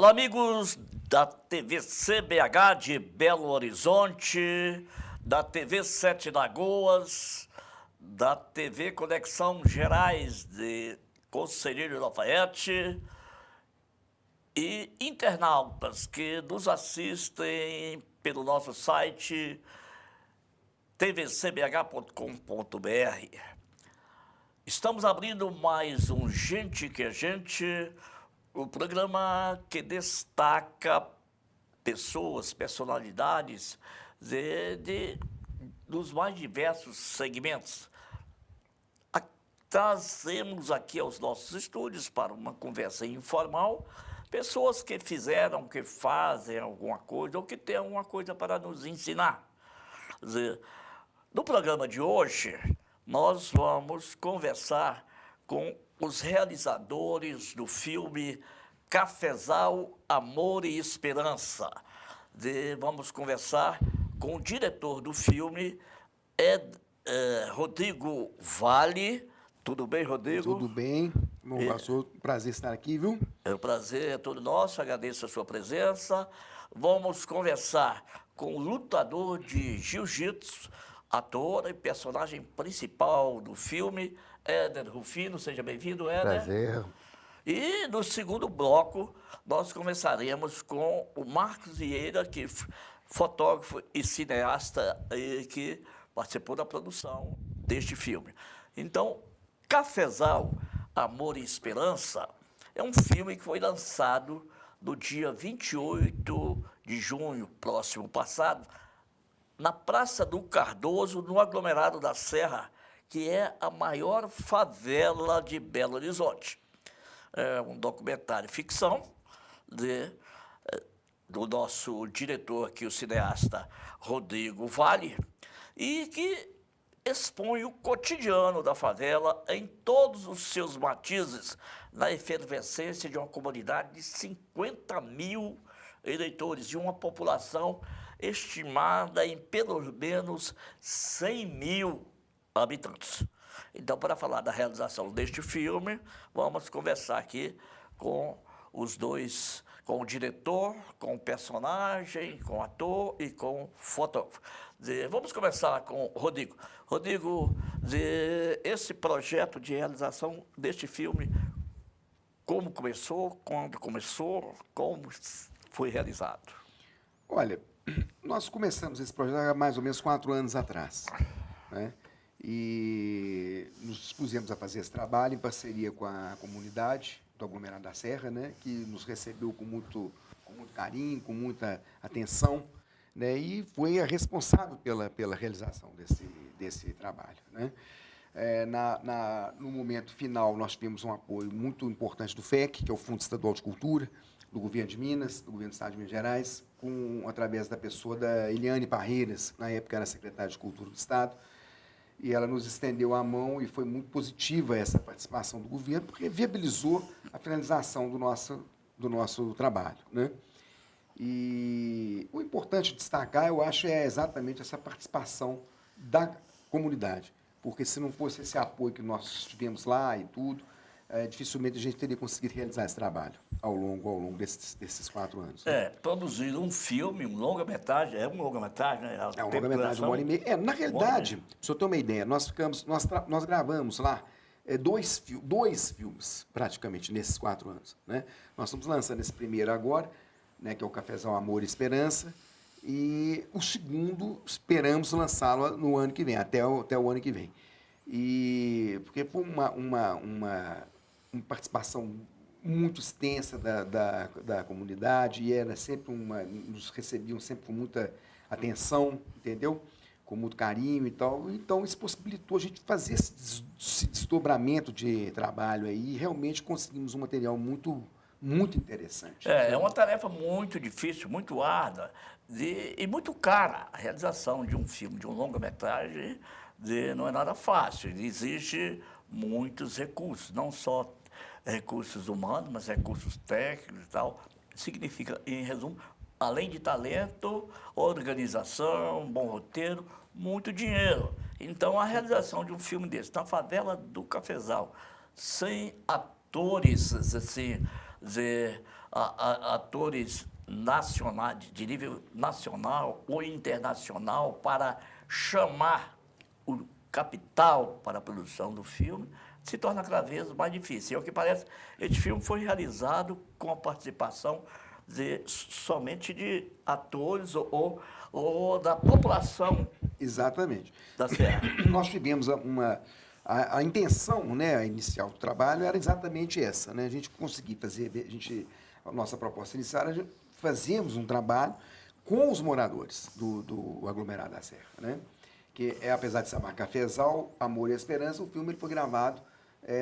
Olá, amigos da TV CBH de Belo Horizonte, da TV Sete Lagoas, da TV Conexão Gerais de Conselheiro Lafayette e internautas que nos assistem pelo nosso site tvcbh.com.br. Estamos abrindo mais um Gente que é Gente, o programa que destaca pessoas, personalidades dos mais diversos segmentos. Trazemos aqui aos nossos estúdios para uma conversa informal pessoas que fizeram, que fazem alguma coisa ou que têm alguma coisa para nos ensinar. No programa de hoje, nós vamos conversar com os realizadores do filme Cafezal, Amor e Esperança. Vamos conversar com o diretor do filme, Rodrigo Vale. Tudo bem, Rodrigo? Tudo bem. Bom, prazer estar aqui, viu? O prazer é todo nosso, agradeço a sua presença. Vamos conversar com o lutador de jiu-jitsu, ator e personagem principal do filme, Éder Rufino. Seja bem-vindo, Éder. Prazer. E no segundo bloco, nós conversaremos com o Marcos Vieira, que é fotógrafo e cineasta que participou da produção deste filme. Então, Cafezal, Amor e Esperança é um filme que foi lançado no dia 28 de junho, próximo passado, na Praça do Cardoso, no aglomerado da Serra, que é a maior favela de Belo Horizonte. É um documentário ficção do nosso diretor aqui, o cineasta Rodrigo Vale, e que expõe o cotidiano da favela em todos os seus matizes, na efervescência de uma comunidade de 50 mil eleitores, de uma população estimada em pelo menos 100 mil habitantes. Então, para falar da realização deste filme, vamos conversar aqui com os dois, com o diretor, com o personagem, com o ator e com o fotógrafo. Vamos começar com o Rodrigo. Rodrigo, esse projeto de realização deste filme, como começou, quando começou, como foi realizado? Olha, nós começamos esse projeto há mais ou menos 4 anos atrás, né? E nos dispusemos a fazer esse trabalho em parceria com a comunidade do aglomerado da Serra, né? Que nos recebeu com muito carinho, com muita atenção, né? E foi a responsável pela realização desse trabalho, né? No momento final, nós tivemos um apoio muito importante do FEC, que é o Fundo Estadual de Cultura, do Governo de Minas, do Governo do Estado de Minas Gerais, através da pessoa da Eliane Parreiras, na época era secretária de Cultura do Estado, e ela nos estendeu a mão e foi muito positiva essa participação do governo, porque viabilizou a finalização do nosso trabalho, né? E o importante destacar, eu acho, é exatamente essa participação da comunidade, porque se não fosse esse apoio que nós tivemos lá e tudo, dificilmente a gente teria conseguido realizar esse trabalho ao longo desses 4 anos. Né? Produzir um filme, um longa-metragem, é um longa-metragem, né? É um longa-metragem, 1 hora e meia. Na realidade, para o senhor ter uma ideia, nós gravamos lá dois filmes, praticamente, nesses 4 anos. Né? Nós estamos lançando esse primeiro agora, né, que é o Cafezal, Amor e Esperança, e o segundo esperamos lançá-lo no ano que vem, até o ano que vem. E porque foi uma participação muito extensa da comunidade, e era sempre nos recebiam sempre com muita atenção, entendeu? Com muito carinho e tal. Então, isso possibilitou a gente fazer esse desdobramento de trabalho aí, e realmente conseguimos um material muito interessante. É uma tarefa muito difícil, muito árdua e muito cara. A realização de um filme, de um longa-metragem, não é nada fácil. Exige muitos recursos, não só recursos humanos, mas recursos técnicos e tal. Significa, em resumo, além de talento, organização, bom roteiro, muito dinheiro. Então, a realização de um filme desse, na favela do Cafezal, sem atores, assim, atores nacionais, de nível nacional ou internacional, para chamar o capital para a produção do filme, se torna cada vez mais difícil. E, ao que parece, este filme foi realizado com a participação somente de atores ou da população Exatamente. da Serra. Nós tivemos a intenção, né, inicial do trabalho era exatamente essa, né? A gente conseguir fazer, a nossa proposta inicial era fazermos um trabalho com os moradores do aglomerado da Serra, né? Que apesar de se chamar Cafezal, Amor e Esperança, o filme ele foi gravado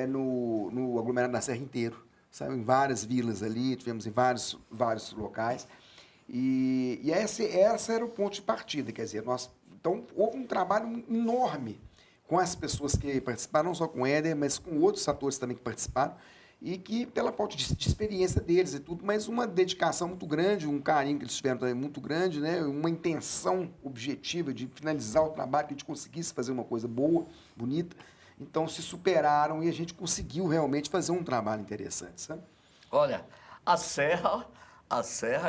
no aglomerado da Serra inteiro. Saiu em várias vilas ali, tivemos em vários locais. E esse era o ponto de partida, quer dizer, então houve um trabalho enorme com as pessoas que participaram, não só com o Éder, mas com outros atores também que participaram, e que, pela falta de experiência deles e tudo, mas uma dedicação muito grande, um carinho que eles tiveram também muito grande, né? Uma intenção objetiva de finalizar o trabalho, que a gente conseguisse fazer uma coisa boa, bonita. Então, se superaram e a gente conseguiu realmente fazer um trabalho interessante, sabe? Olha, a Serra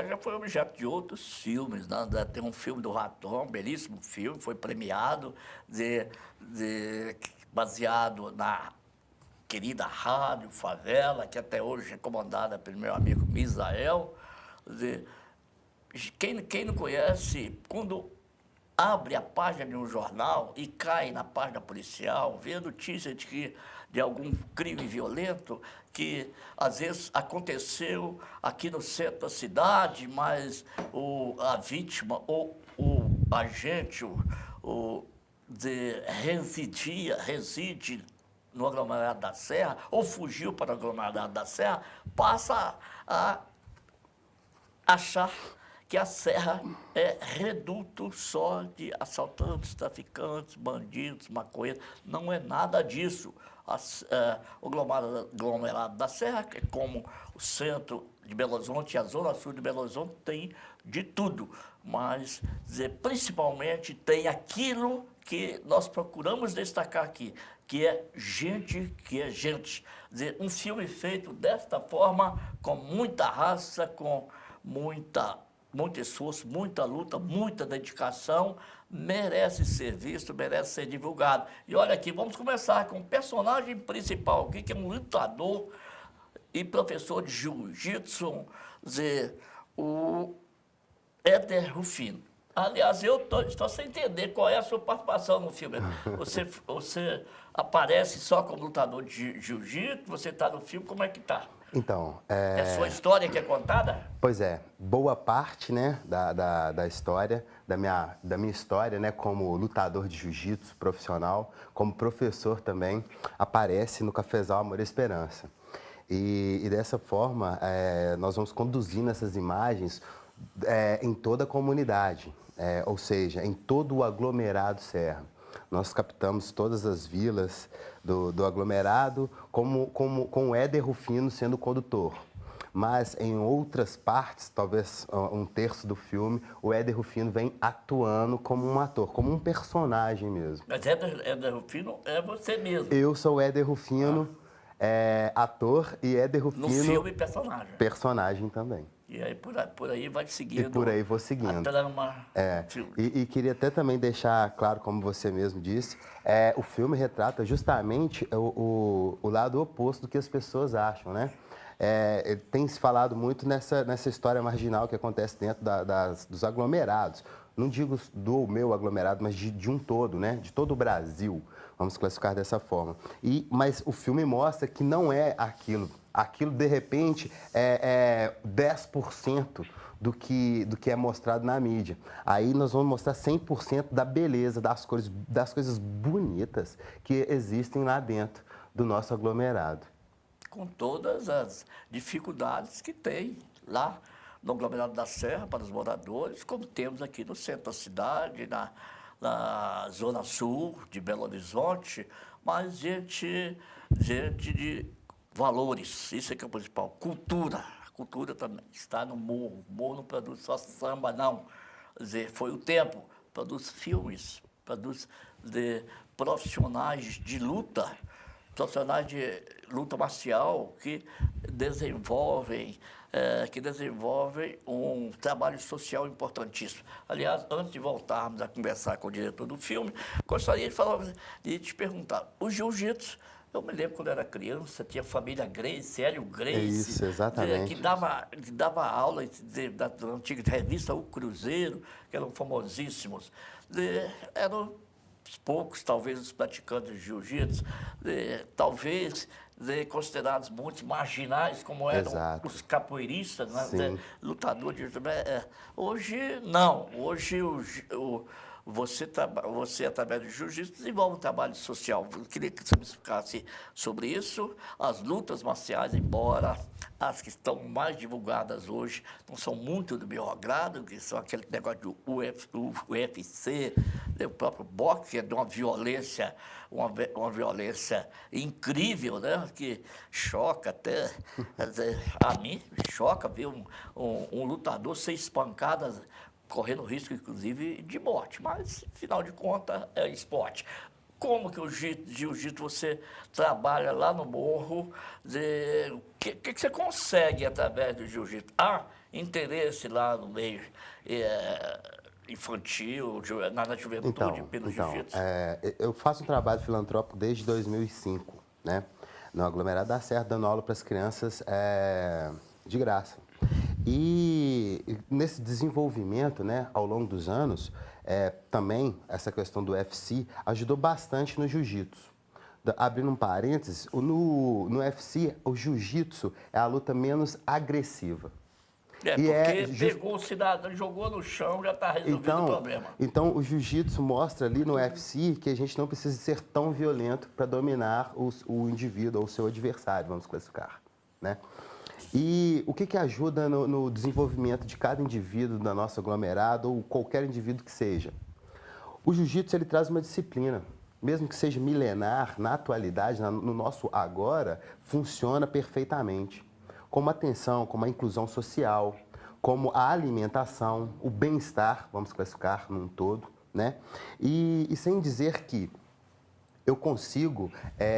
já foi objeto de outros filmes, né? Tem um filme do Raton, um belíssimo filme, foi premiado, baseado na querida Rádio Favela, que até hoje é comandada pelo meu amigo Misael. Quem não conhece, quando abre a página de um jornal e cai na página policial, vê a notícia de algum crime violento que às vezes aconteceu aqui no centro da cidade, mas a vítima ou o agente reside no aglomerado da Serra ou fugiu para o aglomerado da Serra, passa a achar que a Serra é reduto só de assaltantes, traficantes, bandidos, maconheiros. Não é nada disso. O aglomerado da Serra, que é como o centro de Belo Horizonte e a zona sul de Belo Horizonte, tem de tudo. Mas, principalmente, tem aquilo que nós procuramos destacar aqui, que é gente que é gente. Um filme feito desta forma, com muita raça, com muito esforço, muita luta, muita dedicação, merece ser visto, merece ser divulgado. E olha aqui, vamos começar com o personagem principal aqui, que é um lutador e professor de jiu-jitsu, o Éder Rufino. Aliás, eu estou sem entender qual é a sua participação no filme. Você aparece só como lutador de jiu-jitsu, você está no filme, como é que está? Então, É a sua história que é contada? Pois é, boa parte, né, da história, da minha história, né, como lutador de jiu-jitsu profissional, como professor também, aparece no Cafezal Amor e Esperança. E dessa forma, nós vamos conduzindo essas imagens em toda a comunidade, ou seja, em todo o aglomerado Serra. Nós captamos todas as vilas do aglomerado com o Éder Rufino sendo o condutor. Mas em outras partes, talvez um terço do filme, o Éder Rufino vem atuando como um ator, como um personagem mesmo. Mas Éder Rufino é você mesmo. Eu sou o Éder Rufino, ator, e Éder Rufino... No filme, personagem. Personagem também. E aí por aí vai seguindo. E por aí vou seguindo. A trama do filme. E queria até também deixar claro, como você mesmo disse, o filme retrata justamente o lado oposto do que as pessoas acham, né? Tem se falado muito nessa história marginal que acontece dentro dos aglomerados. Não digo do meu aglomerado, mas de um todo, né? De todo o Brasil, vamos classificar dessa forma. Mas o filme mostra que não é aquilo. Aquilo, de repente, é 10% do que é mostrado na mídia. Aí nós vamos mostrar 100% da beleza, das coisas bonitas que existem lá dentro do nosso aglomerado. Com todas as dificuldades que tem lá no aglomerado da Serra para os moradores, como temos aqui no centro da cidade, na zona sul de Belo Horizonte, mas gente de valores, isso é que é o principal. Cultura, a cultura também está no morro. O morro não produz só samba, não. Quer dizer, foi o tempo, produz filmes, produz profissionais de luta profissionais de luta marcial que desenvolvem um trabalho social importantíssimo. Aliás, antes de voltarmos a conversar com o diretor do filme, gostaria de te perguntar, o jiu-jitsu, eu me lembro quando era criança, tinha a família Gracie, Hélio Gracie, Isso, exatamente. que dava aula da antiga revista O Cruzeiro, que eram famosíssimos. Eram poucos, talvez, os praticantes de jiu-jitsu, talvez considerados muito marginais, como eram Exato. os capoeiristas, Sim. lutadores de jiu-jitsu. Hoje, não. Hoje, você, através do jiu-jitsu, desenvolve um trabalho social. Eu queria que você me explicasse sobre isso. As lutas marciais, embora as que estão mais divulgadas hoje não são muito do meu agrado, que são aquele negócio do UFC, o próprio boxe, que é de uma violência incrível, né? Que choca até, quer dizer, a mim choca ver um lutador ser espancado, correndo risco, inclusive, de morte. Mas, afinal de contas, é esporte. Como que o jiu-jitsu você trabalha lá no morro? O que você consegue através do jiu-jitsu? Há interesse lá no meio infantil, na juventude, pelo jiu-jitsu? Eu faço um trabalho filantrópico desde 2005, né? No aglomerado da Serra, dando aula para as crianças de graça. E nesse desenvolvimento, né, ao longo dos anos, também essa questão do UFC ajudou bastante no jiu-jitsu. Abrindo um parênteses, no UFC, o jiu-jitsu é a luta menos agressiva. Porque pegou o cidadão, jogou no chão, já está resolvido o problema. Então, o jiu-jitsu mostra ali no UFC que a gente não precisa ser tão violento para dominar o indivíduo ou o seu adversário, vamos classificar, né? E o que ajuda no desenvolvimento de cada indivíduo da nossa aglomerado ou qualquer indivíduo que seja? O jiu-jitsu ele traz uma disciplina, mesmo que seja milenar, na atualidade, no nosso agora, funciona perfeitamente. Como a atenção, como a inclusão social, como a alimentação, o bem-estar, vamos classificar num todo, né? E sem dizer que eu consigo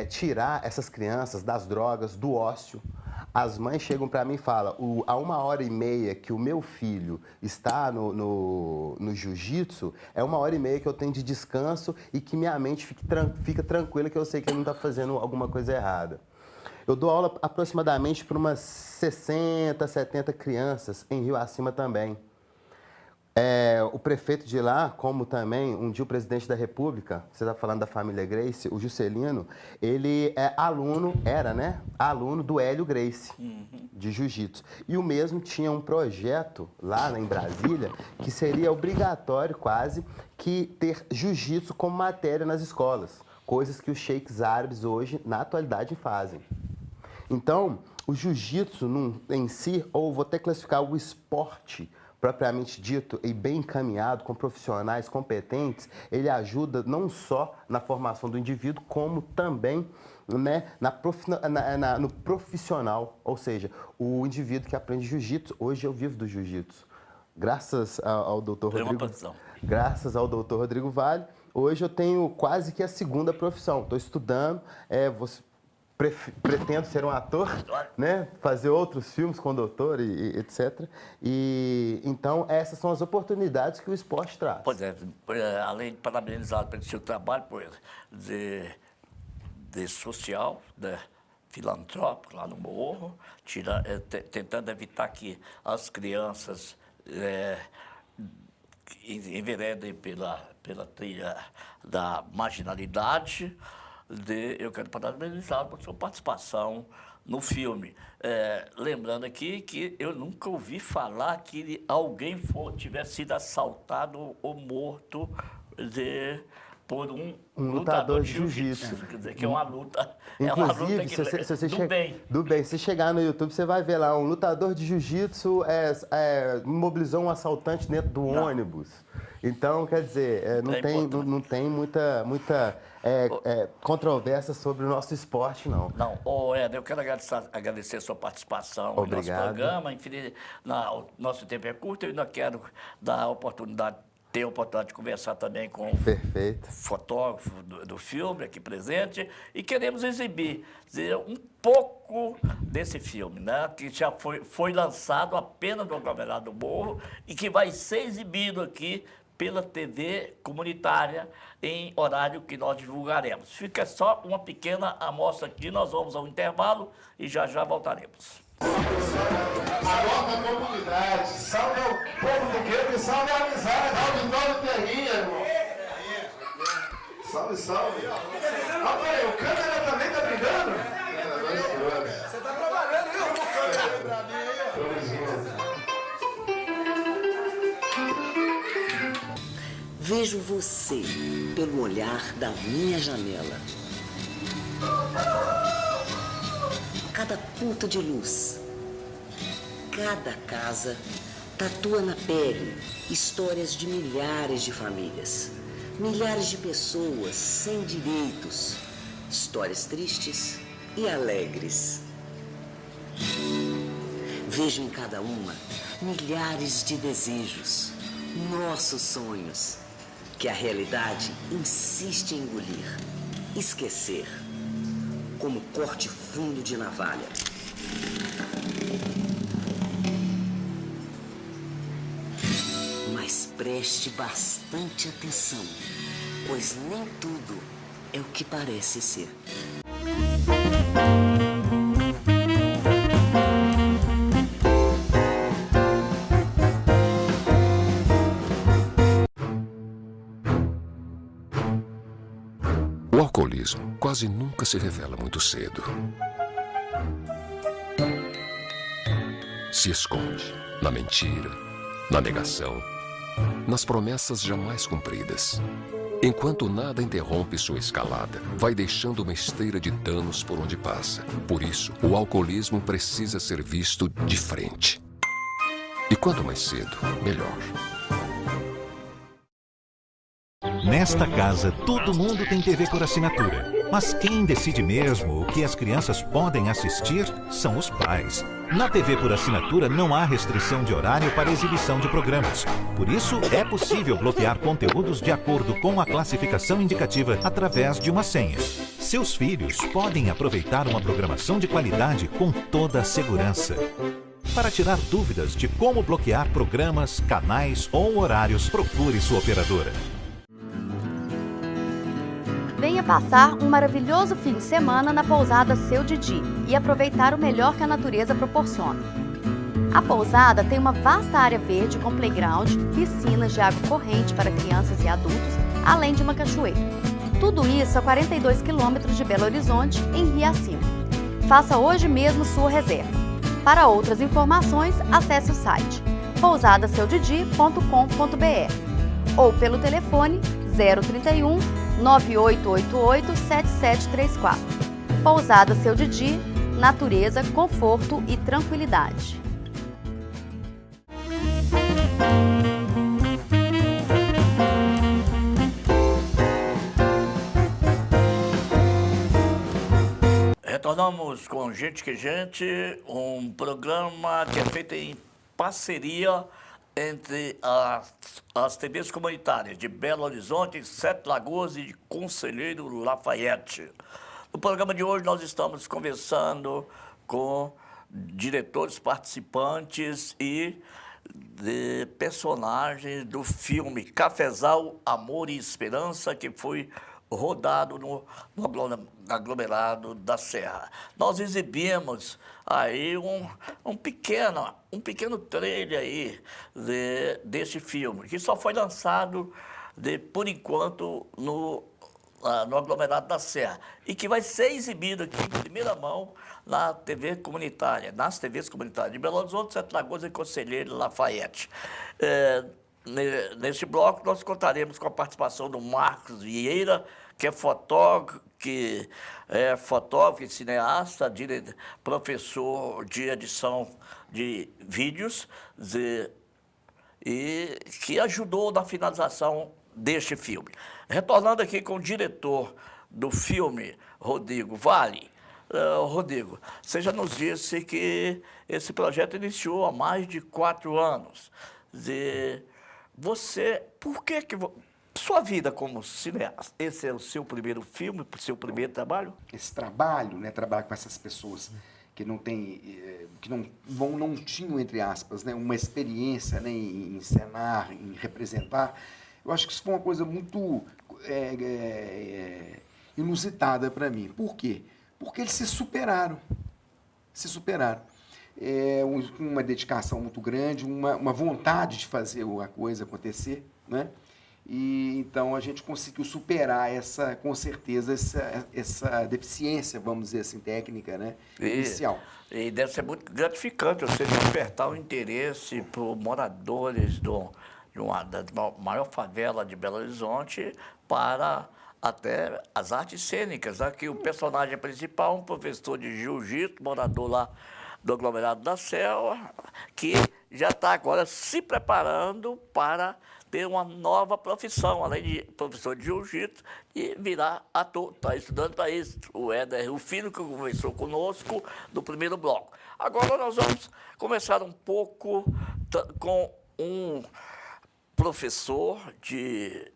tirar essas crianças das drogas, do ócio. As mães chegam para mim e falam, há 1h30 que o meu filho está no jiu-jitsu, é 1h30 que eu tenho de descanso e que minha mente fica tranquila que eu sei que ele não está fazendo alguma coisa errada. Eu dou aula aproximadamente para umas 60, 70 crianças em Rio Acima também. O prefeito de lá, como também um dia o presidente da República, você está falando da família Gracie, o Juscelino, ele era aluno do Hélio Gracie, de jiu-jitsu. E o mesmo tinha um projeto lá em Brasília que seria obrigatório quase que ter jiu-jitsu como matéria nas escolas, coisas que os sheiks árabes hoje, na atualidade, fazem. Então, o jiu-jitsu em si, ou vou até classificar o esporte propriamente dito e bem encaminhado, com profissionais competentes, ele ajuda não só na formação do indivíduo, como também, né, no profissional, ou seja, o indivíduo que aprende jiu-jitsu. Hoje eu vivo do jiu-jitsu. Graças ao doutor Rodrigo Vale, hoje eu tenho quase que a segunda profissão. Estou estudando, pretendo ser um ator, né? Fazer outros filmes com o doutor e etc. E então essas são as oportunidades que o esporte traz. Pois é, além de parabenizar pelo seu trabalho de social, filantrópico lá no morro, tentando evitar que as crianças enveredem pela trilha da marginalidade. Eu quero parabenizar por sua participação no filme. Lembrando aqui que eu nunca ouvi falar que alguém tivesse sido assaltado ou morto por um lutador de jiu-jitsu. Quer dizer, que é uma luta. Inclusive, do bem. Se chegar no YouTube, você vai ver lá, um lutador de jiu-jitsu mobilizou um assaltante dentro do ônibus. Então, quer dizer, não tem muita controvérsia sobre o nosso esporte, não. Não, eu quero agradecer a sua participação no nosso programa. Enfim, o nosso tempo é curto, eu ainda quero dar a oportunidade ter a oportunidade de conversar também com Perfeito. o fotógrafo do filme aqui presente e queremos exibir um pouco desse filme, né? Que já foi lançado apenas no Aglomerado do Morro e que vai ser exibido aqui pela TV comunitária em horário que nós divulgaremos. Fica só uma pequena amostra aqui, nós vamos ao intervalo e já voltaremos. A nossa comunidade, salve ao povo do gueto e salve a amizade, salve Terrinha, irmão. Salve, salve. Rafael, o câmera também tá brigando? Você tá trabalhando, viu? O câmera pra mim aí, Vejo você pelo olhar da minha janela. Cada ponto de luz, cada casa tatua na pele histórias de milhares de famílias, milhares de pessoas sem direitos, histórias tristes e alegres. Vejo em cada uma milhares de desejos, nossos sonhos, que a realidade insiste em engolir, esquecer, como corte fundo de navalha. Mas preste bastante atenção, pois nem tudo é o que parece ser. O alcoolismo quase nunca se revela muito cedo. Se esconde na mentira, na negação, nas promessas jamais cumpridas. Enquanto nada interrompe sua escalada, vai deixando uma esteira de danos por onde passa. Por isso, o alcoolismo precisa ser visto de frente. E quanto mais cedo, melhor. Nesta casa, todo mundo tem TV por assinatura. Mas quem decide mesmo o que as crianças podem assistir são os pais. Na TV por assinatura não há restrição de horário para exibição de programas. Por isso, é possível bloquear conteúdos de acordo com a classificação indicativa através de uma senha. Seus filhos podem aproveitar uma programação de qualidade com toda a segurança. Para tirar dúvidas de como bloquear programas, canais ou horários, procure sua operadora. Venha passar um maravilhoso fim de semana na pousada Seu Didi e aproveitar o melhor que a natureza proporciona. A pousada tem uma vasta área verde com playground, piscinas de água corrente para crianças e adultos, além de uma cachoeira. Tudo isso a 42 quilômetros de Belo Horizonte, em Riacima. Faça hoje mesmo sua reserva. Para outras informações, acesse o site pousadaseudidi.com.br ou pelo telefone 031 9888-7734. Pousada Seu Didi, natureza, conforto e tranquilidade. Retornamos com Gente que Gente, um programa que é feito em parceria entre as TVs comunitárias de Belo Horizonte, Sete Lagoas e de Conselheiro Lafayette. No programa de hoje nós estamos conversando com diretores, participantes e de personagens do filme Cafezal, Amor e Esperança, que foi rodado no aglomerado da Serra. Nós exibimos aí um pequeno trailer aí deste filme, que só foi lançado, por enquanto, no aglomerado da Serra, e que vai ser exibido aqui em primeira mão na TV comunitária, nas TVs comunitárias de Belo Horizonte, Sete Lagoas e Conselheiro Lafayette. Neste bloco, nós contaremos com a participação do Marcos Vieira, que é fotógrafo e cineasta, professor de edição de vídeos, e que ajudou na finalização deste filme. Retornando aqui com o diretor do filme, Rodrigo Vale. Rodrigo, você já nos disse que esse projeto iniciou há mais de 4 anos. por que sua vida como cineasta, esse é o seu primeiro filme, o seu primeiro trabalho? Esse trabalho, né, trabalhar com essas pessoas que não têm, que não tinham, entre aspas, né, uma experiência, né, em encenar, em representar, eu acho que isso foi uma coisa muito inusitada para mim. Por quê? Porque eles se superaram. Com uma dedicação muito grande, uma vontade de fazer a coisa acontecer, né? E então a gente conseguiu superar com certeza essa deficiência, vamos dizer assim, técnica, né, inicial. E deve ser muito gratificante você despertar o interesse por moradores da maior favela de Belo Horizonte para até as artes cênicas. Aqui o personagem principal, um professor de jiu-jitsu, morador lá do aglomerado da Selva, que já está agora se preparando para ter uma nova profissão, além de professor de jiu-jitsu, e virar ator. Está estudando para isso. O Éder, o filho que conversou conosco do primeiro bloco. Agora nós vamos começar um pouco com um professor de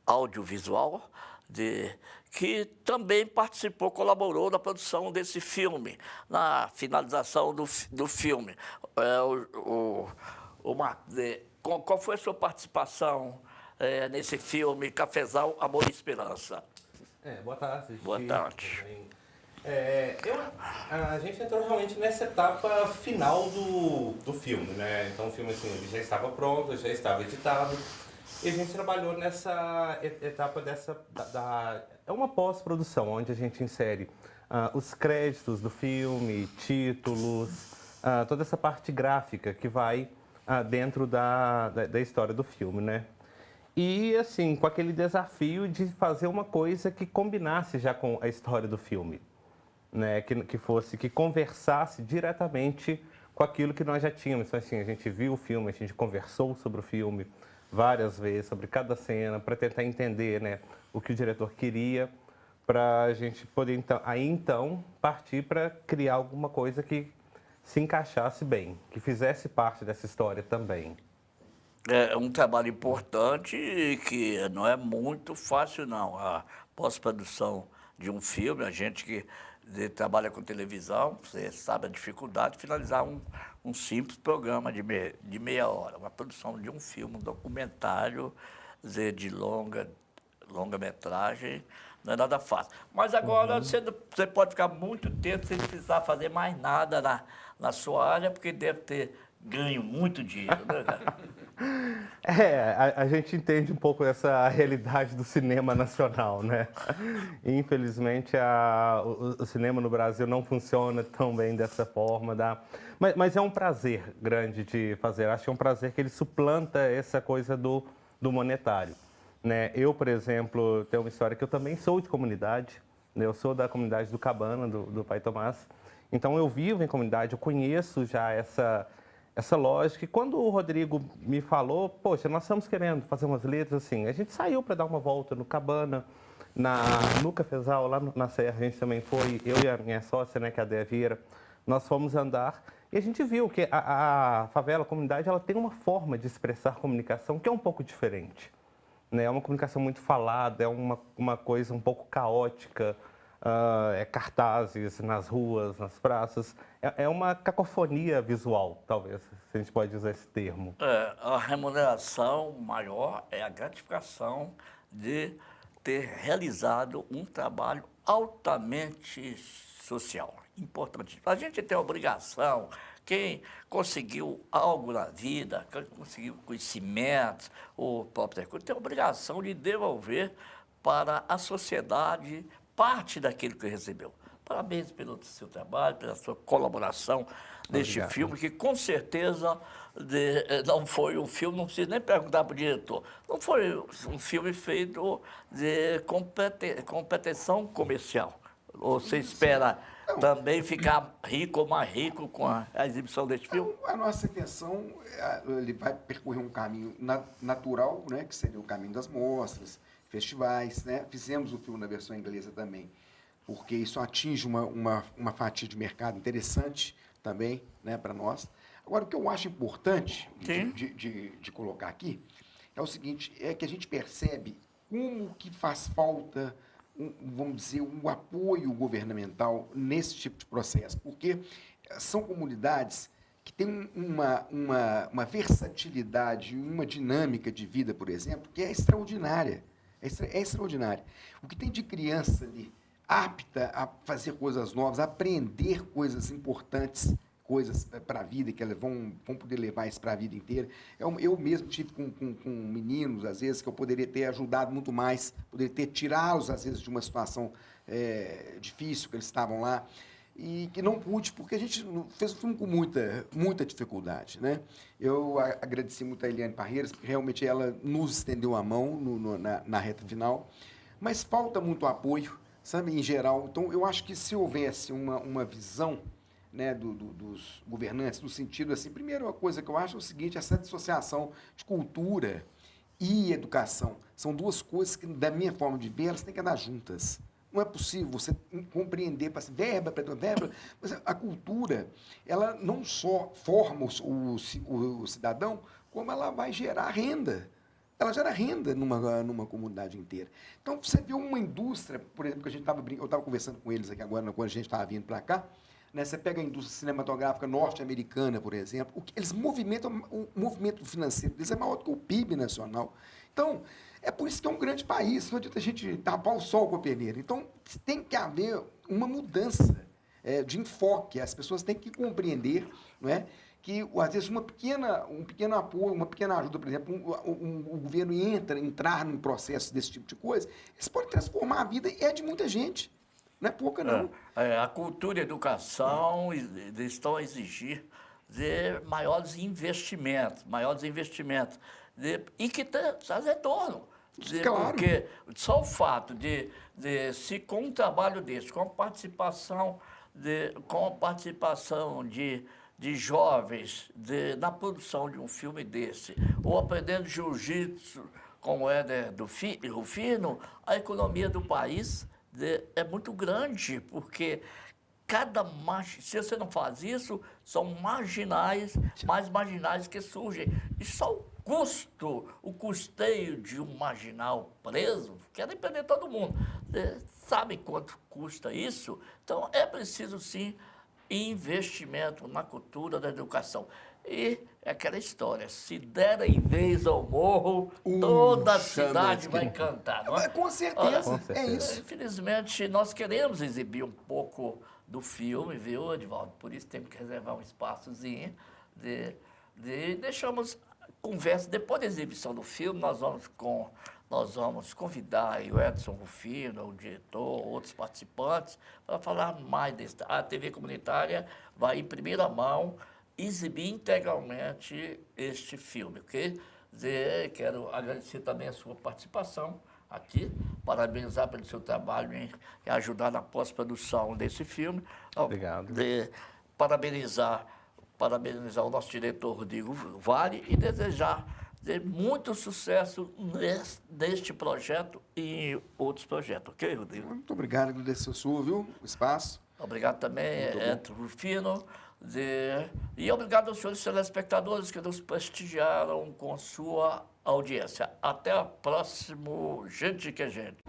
audiovisual, que também participou, colaborou na produção desse filme, na finalização do filme. Qual foi a sua participação nesse filme, Cafezal, Amor e Esperança? Boa tarde. Boa tarde. A gente entrou realmente nessa etapa final do filme, né? Então o filme assim, ele já estava pronto, já estava editado. E a gente trabalhou nessa etapa é uma pós-produção, onde a gente insere os créditos do filme, títulos, toda essa parte gráfica que vai dentro da história do filme, né? E, assim, com aquele desafio de fazer uma coisa que combinasse já com a história do filme, né? Que conversasse diretamente com aquilo que nós já tínhamos. Então, assim, a gente viu o filme, a gente conversou sobre o filme várias vezes, sobre cada cena, para tentar entender, né, o que o diretor queria, para a gente poder, então partir para criar alguma coisa que se encaixasse bem, que fizesse parte dessa história também. É um trabalho importante e que não é muito fácil, não. A pós-produção de um filme, a gente que trabalha com televisão, você sabe a dificuldade de finalizar um simples programa de meia hora. Uma produção de um filme, um documentário de longa-metragem, não é nada fácil. Mas agora você pode ficar muito tempo sem precisar fazer mais nada na sua área, porque deve ter ganho muito dinheiro, né, cara? A gente entende um pouco essa realidade do cinema nacional, né? Infelizmente, o cinema no Brasil não funciona tão bem dessa forma. Mas é um prazer grande de fazer. Acho que é um prazer que ele suplanta essa coisa do monetário, né? Eu, por exemplo, tenho uma história que eu também sou de comunidade, né? Eu sou da comunidade do Cabana, do Pai Tomás. Então, eu vivo em comunidade, eu conheço já essa lógica. E quando o Rodrigo me falou, poxa, nós estamos querendo fazer umas letras assim, a gente saiu para dar uma volta no Cabana, no Cafezal, lá na Serra, a gente também foi, eu e a minha sócia, né, que é a Dea Vieira, nós fomos andar e a gente viu que a favela, a comunidade, ela tem uma forma de expressar comunicação que é um pouco diferente, né? É uma comunicação muito falada, é uma coisa um pouco caótica, cartazes nas ruas, nas praças. É uma cacofonia visual, talvez, se a gente pode usar esse termo. A remuneração maior é a gratificação de ter realizado um trabalho altamente social, importante. A gente tem a obrigação, quem conseguiu algo na vida, quem conseguiu conhecimentos, o próprio recurso, tem a obrigação de devolver para a sociedade parte daquilo que recebeu. Parabéns pelo seu trabalho, pela sua colaboração neste filme, que com certeza não foi um filme, não preciso nem perguntar para o diretor, não foi um filme feito de competição comercial. Ou você espera também ficar rico ou mais rico com a exibição deste filme? A nossa intenção, ele vai percorrer um caminho natural, né, que seria o caminho das mostras, festivais, né? Fizemos o filme na versão inglesa também, porque isso atinge uma fatia de mercado interessante também, né, para nós. Agora, o que eu acho importante de colocar aqui é o seguinte, é que a gente percebe como que faz falta, vamos dizer, um apoio governamental nesse tipo de processo, porque são comunidades que têm uma versatilidade, uma dinâmica de vida, por exemplo, que é extraordinária. É extraordinária. O que tem de criança ali, apta a fazer coisas novas, a aprender coisas importantes, coisas para a vida, que elas vão poder levar isso para a vida inteira. Eu mesmo tive com meninos, às vezes, que eu poderia ter ajudado muito mais, poderia ter tirá-los, às vezes, de uma situação difícil, que eles estavam lá, e que não pude, porque a gente fez o filme com muita dificuldade, né? Eu agradeci muito a Eliane Parreiras, porque realmente ela nos estendeu a mão na reta final, mas falta muito apoio, sabe, em geral. Então, eu acho que se houvesse uma visão, né, dos governantes, no sentido assim, primeiro, a coisa que eu acho é o seguinte, essa dissociação de cultura e educação são duas coisas que, da minha forma de ver, elas têm que andar juntas. Não é possível você compreender, verba, mas a cultura, ela não só forma o cidadão, como ela vai gerar renda. Ela gera renda numa comunidade inteira. Então, você vê uma indústria, por exemplo, que eu estava conversando com eles aqui agora, quando a gente estava vindo para cá, né, você pega a indústria cinematográfica norte-americana, por exemplo, eles movimentam, o movimento financeiro deles é maior do que o PIB nacional. Então, é por isso que é um grande país, não adianta a gente tapar o sol com a peneira. Então, tem que haver uma mudança de enfoque, as pessoas têm que compreender, não é, que, às vezes, um pequeno apoio, uma pequena ajuda, por exemplo, o governo entrar num processo desse tipo de coisa, isso pode transformar a vida de muita gente. Não é pouca, não. A cultura e a educação estão a exigir maiores investimentos, e que traz retorno. Claro. Porque só o fato de se com um trabalho desse, com a participação de jovens na produção de um filme desse, ou aprendendo jiu-jitsu com o Éder Rufino, a economia do país é muito grande, porque se você não faz isso, são mais marginais que surgem. E só o custeio de um marginal preso, quer empreender todo mundo. Sabe quanto custa isso? Então, é preciso, sim, investimento na cultura da educação. E é aquela história, se derem vez ao morro, toda a cidade vai cantar, não é? Com certeza, é isso. Infelizmente, nós queremos exibir um pouco do filme, viu, Edivaldo? Por isso temos que reservar um espaçozinho. Deixamos conversa. Depois da exibição do filme, nós vamos convidar o Edson Rufino, o diretor, outros participantes, para falar mais desse. A TV comunitária vai, em primeira mão, exibir integralmente este filme, ok? Quero agradecer também a sua participação aqui, parabenizar pelo seu trabalho em ajudar na pós-produção desse filme. Obrigado. Parabenizar o nosso diretor Rodrigo Vale e desejar muito sucesso neste projeto e em outros projetos, ok, Rodrigo? Muito obrigado, agradeço o senhor, viu, o espaço. Obrigado também, Edson Rufino. E obrigado aos senhores telespectadores que nos prestigiaram com sua audiência. Até o próximo Gente que é Gente.